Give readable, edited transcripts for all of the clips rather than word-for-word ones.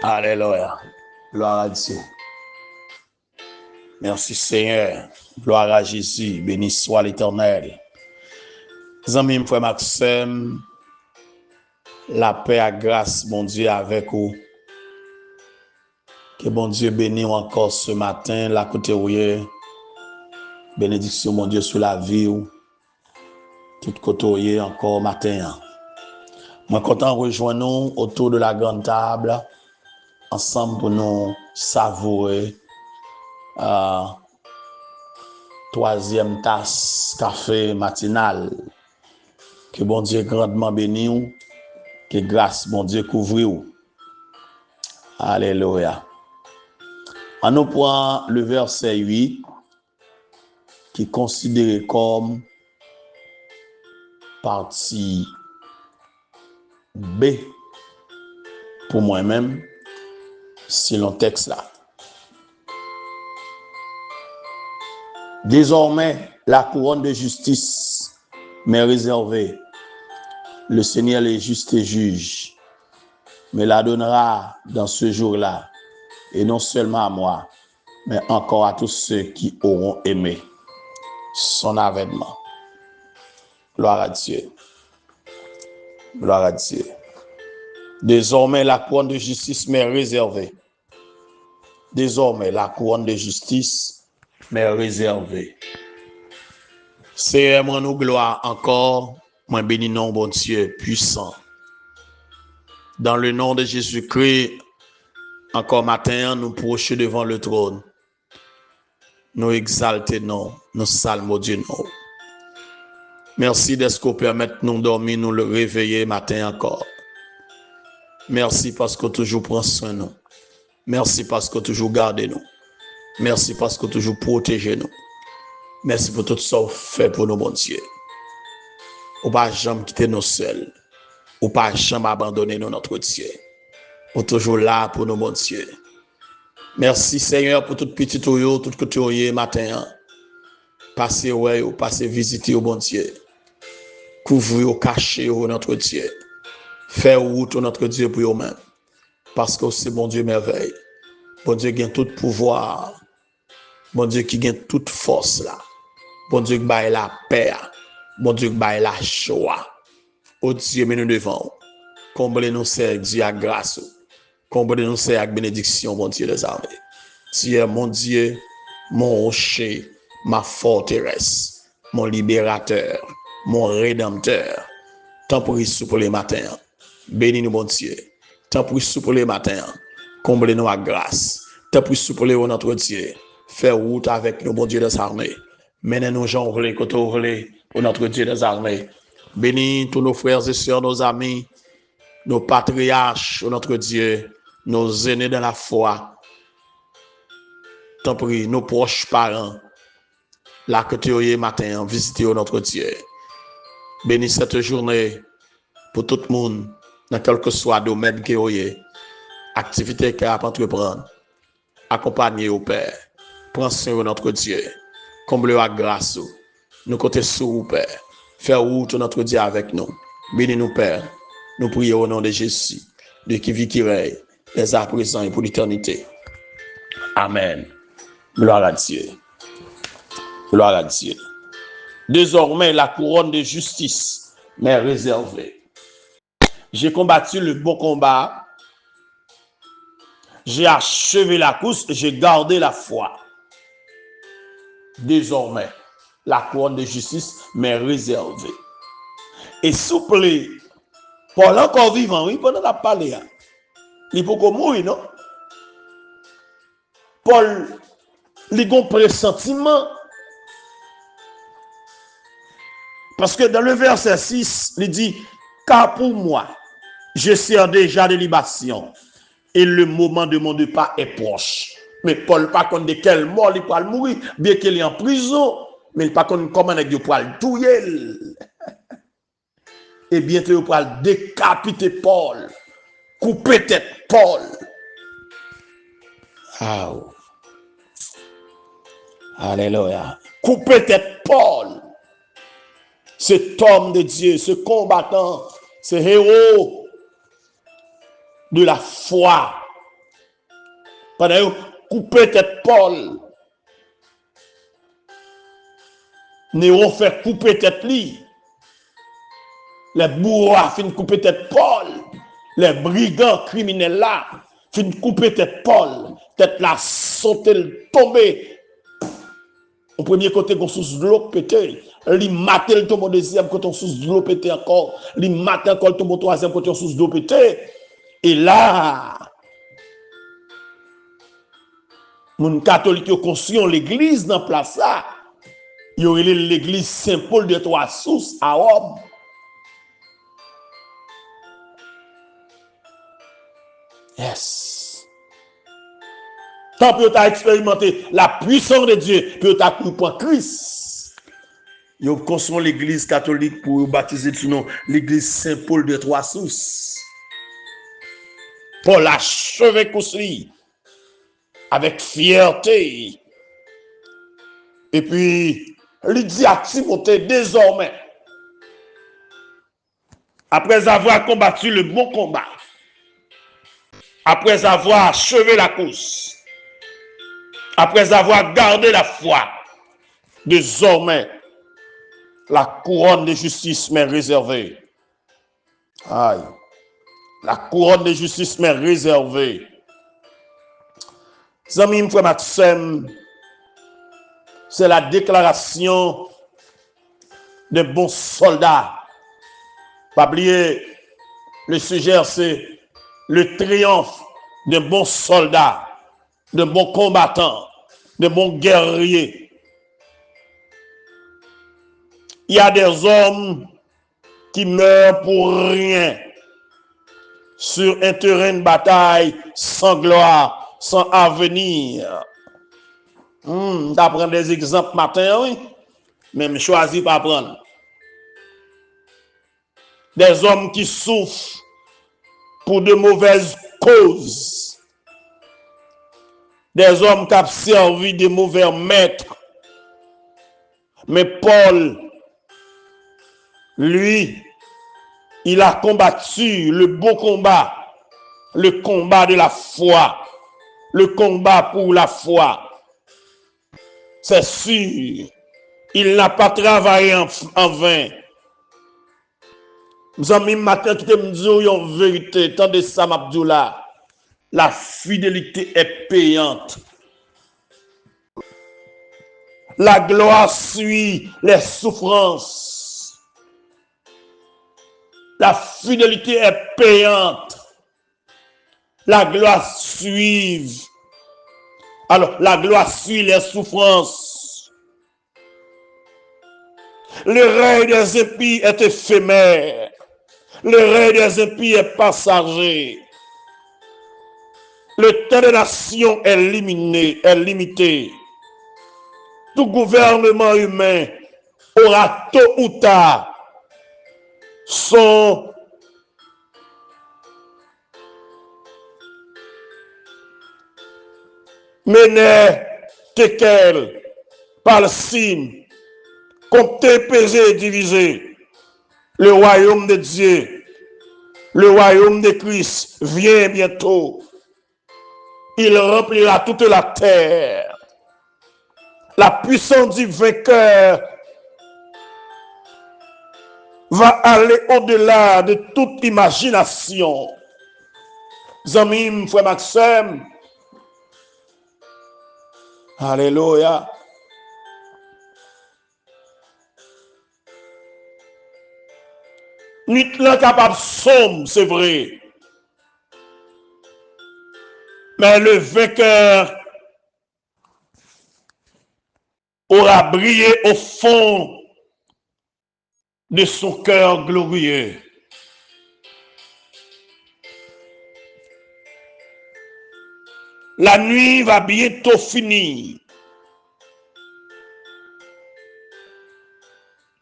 Alléluia. Gloire à Dieu. Merci Seigneur. Gloire à Jésus. Béni soit l'Éternel. Amis, frère Maxime, la paix et la grâce, bon Dieu, avec vous. Que bon Dieu bénisse encore ce matin, la côté où bénédiction, mon Dieu, sur la vie, tout côté où encore matin. Moi, content de rejoindre nous autour de la grande table, ensemble pour nous savourer troisième tasse café matinal. Que bon Dieu grandement bénisse, que grâce, bon Dieu, couvre. Alléluia. On nous prend le verset 8 qui est considéré comme partie B pour moi-même, selon le texte là. Désormais, la couronne de justice m'est réservée. Le Seigneur est juste et juge, me la donnera dans ce jour-là, et non seulement à moi, mais encore à tous ceux qui auront aimé son avènement. Gloire à Dieu. Gloire à Dieu. Désormais, la couronne de justice m'est réservée. Désormais, la couronne de justice m'est réservée. Seigneur, moi nous gloire encore, moi bénis non, bon Dieu, puissant. Dans le nom de Jésus-Christ, encore matin, nous prochons devant le trône. Nous exaltons, non, nous saluons Dieu, non. Merci de ce qu'on permet de nous dormir, nous le réveiller matin encore. Merci parce que toujours prend soin de nous. Merci parce que toujours garde nous. Merci parce que toujours protège nous. Merci pour tout ça que vous faites pour nous, bon Dieu. Ou pas jamais quitter nous seuls. Ou pas jamais abandonner nous, notre Dieu. Ou toujours là pour nous, bon Dieu. Merci Seigneur pour toute petite oyo, tout que tu oyé matin. Passez ouais, ou passez visiter au bon Dieu. Couvrir ou cacher au notre Dieu. Faire route au notre Dieu pour eux-mêmes. Parce que c'est bon Dieu merveille. Bon Dieu qui a tout pouvoir. Bon Dieu qui a toute force là. Bon Dieu qui baille la paix. Bon Dieu qui baille la joie. Oh Dieu, mais nous devons. Comblez-nous, Seigneur Dieu, à grâce. Comblez-nous, Seigneur, avec bénédiction, mon Dieu des armées. Tu es mon Dieu, mon rocher, ma forteresse, mon libérateur, mon rédempteur. Tant pour y pour les matins. Bénis-nous, mon Dieu. Tant pour y pour les matins. Comblez-nous à grâce. Tant pour y pour les notre Dieu. Fais route avec nous, mon Dieu des armées. Menez-nous, Jean, côté au notre Dieu des armées. Bénis tous nos frères et sœurs, nos amis, nos patriarches, notre Dieu, nos aînés dans la foi. Tant pis, nos proches parents, là que tu es matin, visitez notre Dieu. Bénis cette journée pour tout le monde, dans quel que soit le domaine que vous avez, activité qu'il y a à entreprendre. Accompagnez au Père. Prends soin de notre Dieu. Comble à grâce. Nous comptons sur vous, Père. Faire route notre Dieu avec nous. Bénis-nous, Père. Nous prions au nom de Jésus, de qui vit, qui règne, dès à présent et pour l'éternité. Amen. Gloire à Dieu. Gloire à Dieu. Désormais, la couronne de justice m'est réservée. J'ai combattu le bon combat. J'ai achevé la course. J'ai gardé la foi. Désormais, la couronne de justice m'est réservée. Et souple, Paul encore vivant, oui, pendant la parler. Il faut qu'on mouille, non? Paul, il a un pressentiment. Parce que dans le verset 6, il dit, car pour moi, je sers déjà de libation et le moment de mon départ est proche. Mais Paul, pas contre de quel mort il peut mourir, bien qu'il est en prison, mais il pas contre comment il peut le tuer. Et bientôt il peut décapiter Paul, couper tête Paul. Ah, alléluia. Couper tête Paul. Cet homme de Dieu, ce combattant, ce héros de la foi, Pendant couper tête Paul. Néron fait couper tête lui. Les bourreaux fin couper tête Paul. Les brigands criminels là fin couper tête Paul. Tête là sauter tomber. Au premier côté qu'on sous de l'eau pété. Li maté le tombe au deuxième côté on sous de l'eau pété encore. Li maté encore le tombe au troisième côté on sous de l'eau pété. Et là mon catholique qui construit l'église dans place là. Il y aurait l'église Saint-Paul de Trois-Sources à Rome. Yes. Tant que tu as expérimenté la puissance de Dieu, puis tu as cru pour Christ. Ils ont construit l'église catholique pour baptiser sous nom l'église Saint-Paul de Trois-Sources. Paul a achevé construit avec fierté. Et puis, il dit à Timothée désormais, après avoir combattu le bon combat, après avoir achevé la course, après avoir gardé la foi, désormais, la couronne de justice m'est réservée. Aïe. La couronne de justice m'est réservée. Zami frère Maxime, c'est la déclaration de bons soldats. Pas oublier, le sujet c'est le triomphe de bons soldats, de bons combattants, de bons guerriers. Il y a des hommes qui meurent pour rien sur un terrain de bataille sans gloire, sans avenir. D'apprendre des exemples matin, oui, mais je choisis pas prendre. Des hommes qui souffrent pour de mauvaises causes. Des hommes qui ont servi de mauvais maîtres. Mais Paul, lui, il a combattu le beau combat, le combat de la foi, le combat pour la foi. C'est sûr, il n'a pas travaillé en vain. Nous avons mis matin qui me dit en vérité, tant de ça m'abdoula, la fidélité est payante. La gloire suit les souffrances. La fidélité est payante. La gloire suit. Alors, la gloire suit les souffrances. Le règne des impies est éphémère. Le règne des impies est passager. Le temps des nations est limité. Tout gouvernement humain aura tôt ou tard son mené tekel par le signe, compté, pesé et divisé. Le royaume de Dieu, le royaume de Christ vient bientôt. Il remplira toute la terre. La puissance du vainqueur va aller au-delà de toute imagination. Zamim, frère Maxime. Alléluia. Nuit là capable somme, c'est vrai. Mais le vainqueur aura brillé au fond de son cœur glorieux. La nuit va bientôt finir.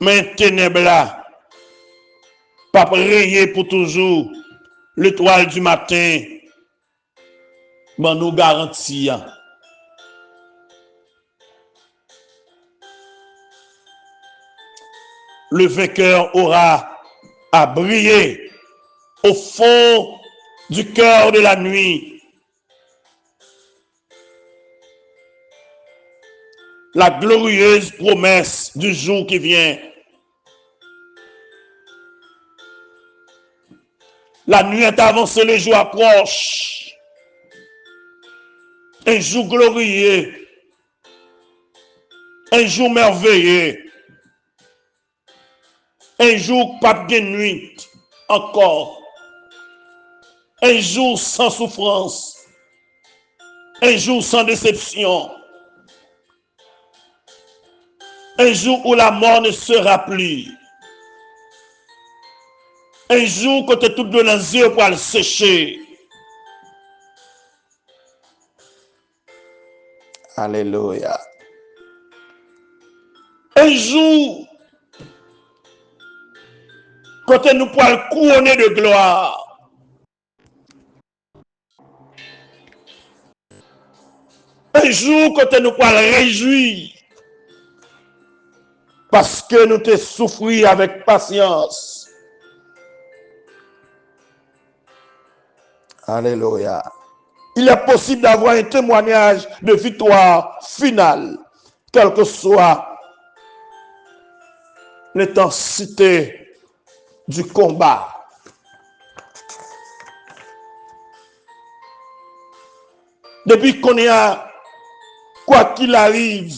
Mais ténèbres là, pas rayer pour toujours. L'étoile du matin, ben nous garantit. Le vainqueur aura à briller au fond du cœur de la nuit. la glorieuse promesse du jour qui vient. La nuit est avancée, le jour approche. Un jour glorieux, un jour merveilleux, un jour pas de nuit encore, un jour sans souffrance, un jour sans déception, un jour où la mort ne sera plus, un jour quand tout de les yeux pour le sécher. Alléluia. Un jour quand nous pourrons le couronner de gloire. Un jour quand nous pourrons le réjouir. Parce que nous te souffrir avec patience. Alléluia. Il est possible d'avoir un témoignage de victoire finale, quel que soit l'intensité du combat. Depuis qu'on y a, quoi qu'il arrive,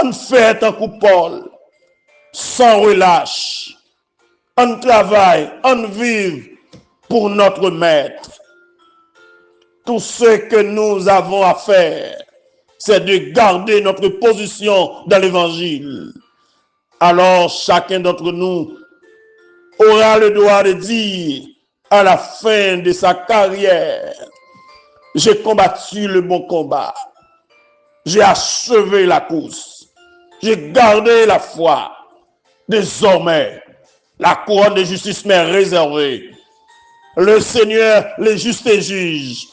on fait un coup Paul, sans relâche. On travaille, on vit pour notre maître. Tout ce que nous avons à faire, c'est de garder notre position dans l'évangile. Alors chacun d'entre nous aura le droit de dire à la fin de sa carrière, j'ai combattu le bon combat, j'ai achevé la course, j'ai gardé la foi. Désormais, la couronne de justice m'est réservée. Le Seigneur, le juste juge,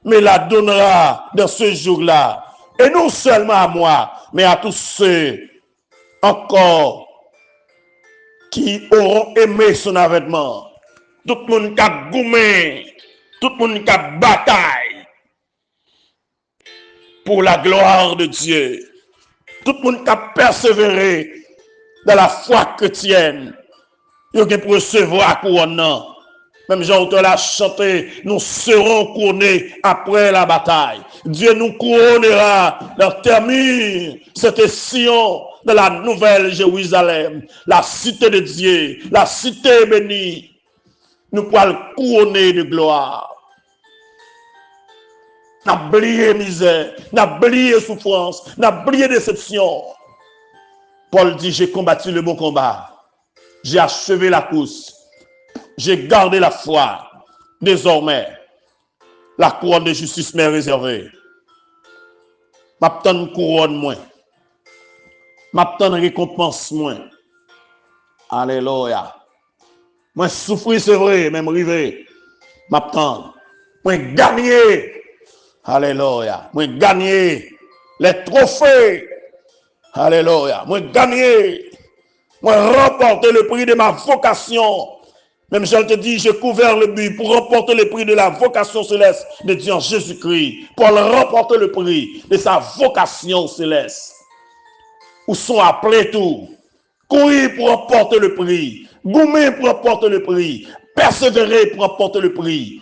me la donnera dans ce jour-là. Et non seulement à moi, mais à tous ceux encore qui auront aimé son avènement. Tout le monde qui a goumé, tout le monde qui a bataille pour la gloire de Dieu. Tout le monde qui a persévéré dans la foi chrétienne. Il y a pour recevoir la couronne. Même Jean-Auteur l'a chanté, nous serons couronnés après la bataille. Dieu nous couronnera dans termine cette Sion de la nouvelle Jérusalem, la cité de Dieu, la cité bénie. Nous pourrons le couronner de gloire. N'a oublié misère, n'a oublié souffrance, n'a oublié déception. Paul dit, j'ai combattu le bon combat. J'ai achevé la course. J'ai gardé la foi. Désormais, la couronne de justice m'est réservée. M'attends une couronne moins. M'attends une récompense moins. Alléluia. Moi souffrir c'est vrai, même rivé. M'attends. Moi gagner. Alléluia. Moi gagner les trophées. Alléluia. Moi gagner. Moi remporter le prix de ma vocation. Même Jean te dit, j'ai couvert le but pour remporter le prix de la vocation céleste de Dieu en Jésus-Christ. Pour remporter le prix de sa vocation céleste. Où sont appelés tous. Courir pour remporter le prix. Goumer pour remporter le prix. Persévérer pour remporter le prix.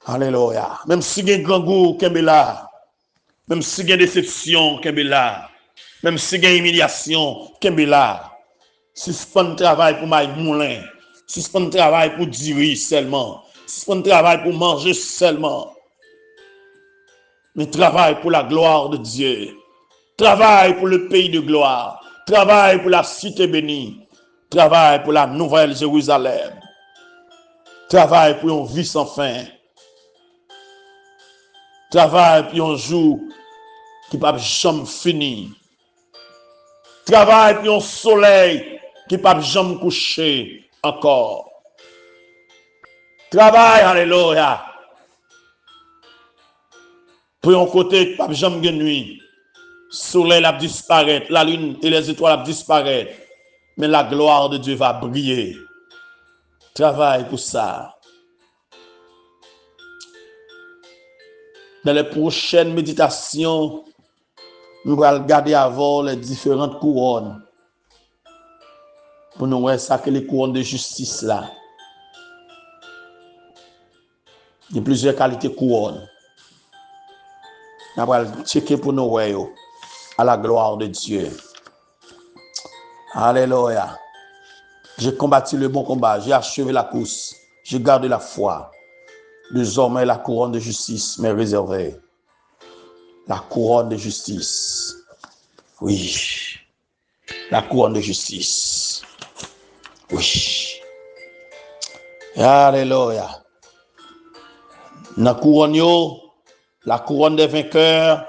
Alléluia. Même si il y a un grand goût, qu'il y a là. Même si il y a déception, qu'il y a là. Même si il y a humiliation, qu'il y a là. Suspend le travail pour Maï Moulin. Suspend le travail pour diriger seulement. Suspend le travail pour manger seulement. Mais travail pour la gloire de Dieu. Travail pour le pays de gloire. Travail pour la cité bénie. Travail pour la nouvelle Jérusalem. Travail pour une vie sans fin. Travail pour un jour qui ne peut jamais finir. Travail pour un soleil qui ne peut jamais coucher encore. Travail, alléluia. Pour un côté qui ne peut jamais nuit. Soleil va disparaître, la lune et les étoiles vont disparaître. Mais la gloire de Dieu va briller. Travail pour ça. Dans les prochaines méditations, nous allons regarder avant les différentes couronnes. Pour nous voir ça que les couronnes de justice là. Il y a plusieurs qualités couronnes. Nous allons checker pour nous voir à la gloire de Dieu. Alléluia. J'ai combattu le bon combat, j'ai achevé la course, j'ai gardé la foi. Désormais, la couronne de justice m'est réservée. La couronne de justice. Oui. La couronne de justice. Oui. Alléluia. La couronne des vainqueurs,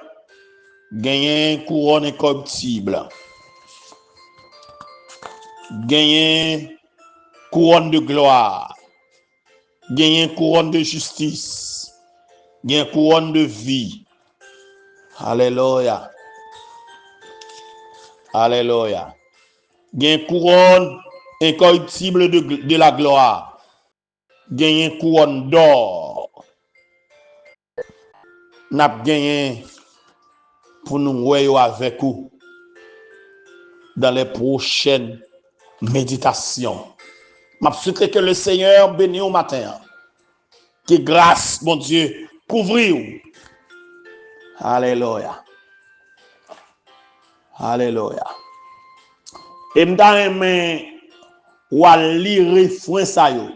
gagne couronne incorruptible. Gagne couronne de gloire. Gagne couronne de justice. Gagne couronne de vie. Alléluia. Alléluia. Gagne couronne incorruptible de la gloire. Gagne couronne d'or. N'a gagné pour nous voir avec vous dans les prochaines méditations. Je souhaite que le Seigneur bénisse au matin. Que grâce, mon Dieu, couvrir. Alléluia. Alléluia. Et je lire refrain ça yo.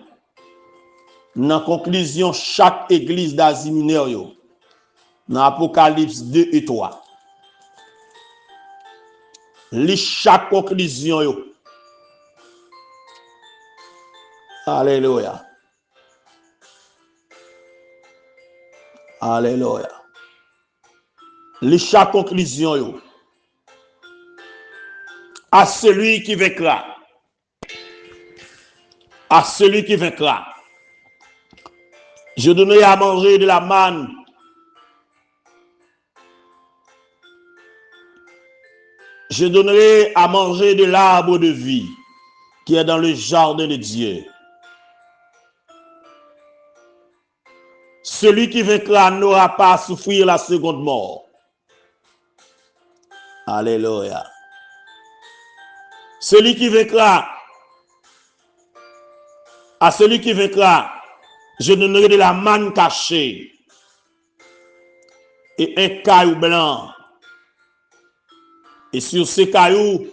Dans conclusion chaque église d'Asie mineure yo. Dans Apocalypse 2 et 3. Lis chaque conclusion yo. Alléluia. Alléluia. Lis chaque conclusion yo. À celui qui vaincra. À celui qui vaincra. Je donnerai à manger de la manne. Je donnerai à manger de l'arbre de vie qui est dans le jardin de Dieu. Celui qui vaincra n'aura pas à souffrir la seconde mort. Alléluia. Celui qui vaincra, à celui qui vaincra, je donnerai de la manne cachée et un caillou blanc. Et sur ces cailloux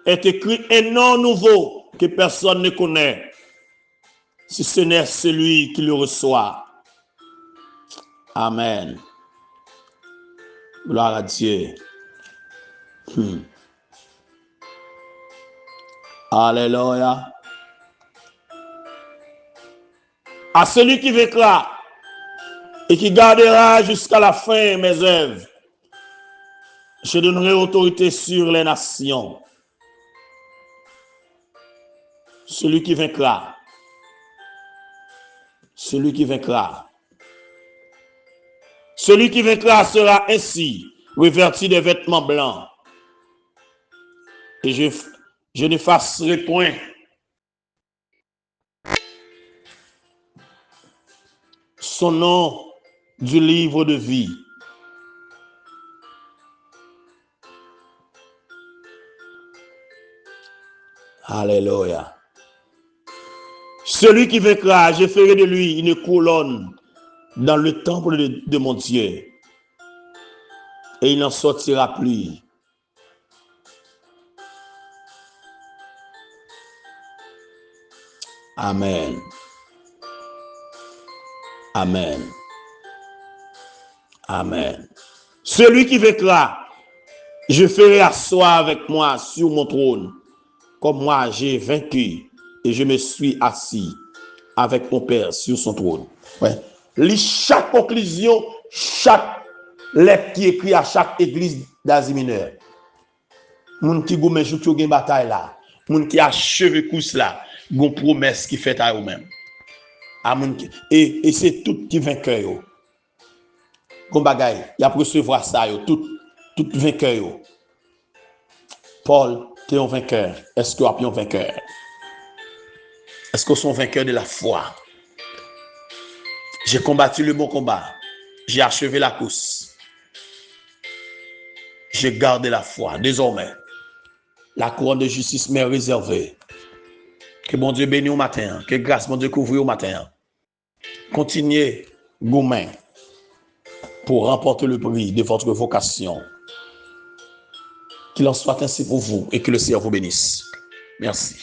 est écrit un nom nouveau que personne ne connaît, si ce n'est celui qui le reçoit. Amen. Gloire à Dieu. Alléluia. À celui qui vaincra et qui gardera jusqu'à la fin mes œuvres, je donnerai autorité sur les nations. Celui qui vaincra. Celui qui vaincra. Celui qui vaincra sera ainsi revêtu de vêtements blancs. Et je n'effacerai point son nom du livre de vie. Alléluia. Celui qui vaincra, je ferai de lui une couronne dans le temple de mon Dieu. Et il n'en sortira plus. Amen. Amen. Amen. Celui qui vaincra, je ferai asseoir avec moi sur mon trône, comme moi j'ai vaincu et je me suis assis avec mon Père sur son trône. Ouais. Lis chaque conclusion, chaque lettre qui écrit à chaque église d'Asie mineure. Moun qui gomme jout gen bataille là, moun qui acheve course là, gon promesse qui fait à eux-mêmes. Et c'est tout qui vainqueur yo. Gon bagay, y a recevoir ça yo, tout vainqueur yo. Paul, tu es un vainqueur. Est-ce que tu es un vainqueur? Est-ce que tu es un vainqueur de la foi? J'ai combattu le bon combat. J'ai achevé la course. j'ai gardé la foi. Désormais, la couronne de justice m'est réservée. Que bon Dieu bénisse au matin. Que grâce, mon Dieu, couvre au matin. Continuez, gourmand, pour remporter le prix de votre vocation. Qu'il en soit ainsi pour vous et que le Seigneur vous bénisse. Merci.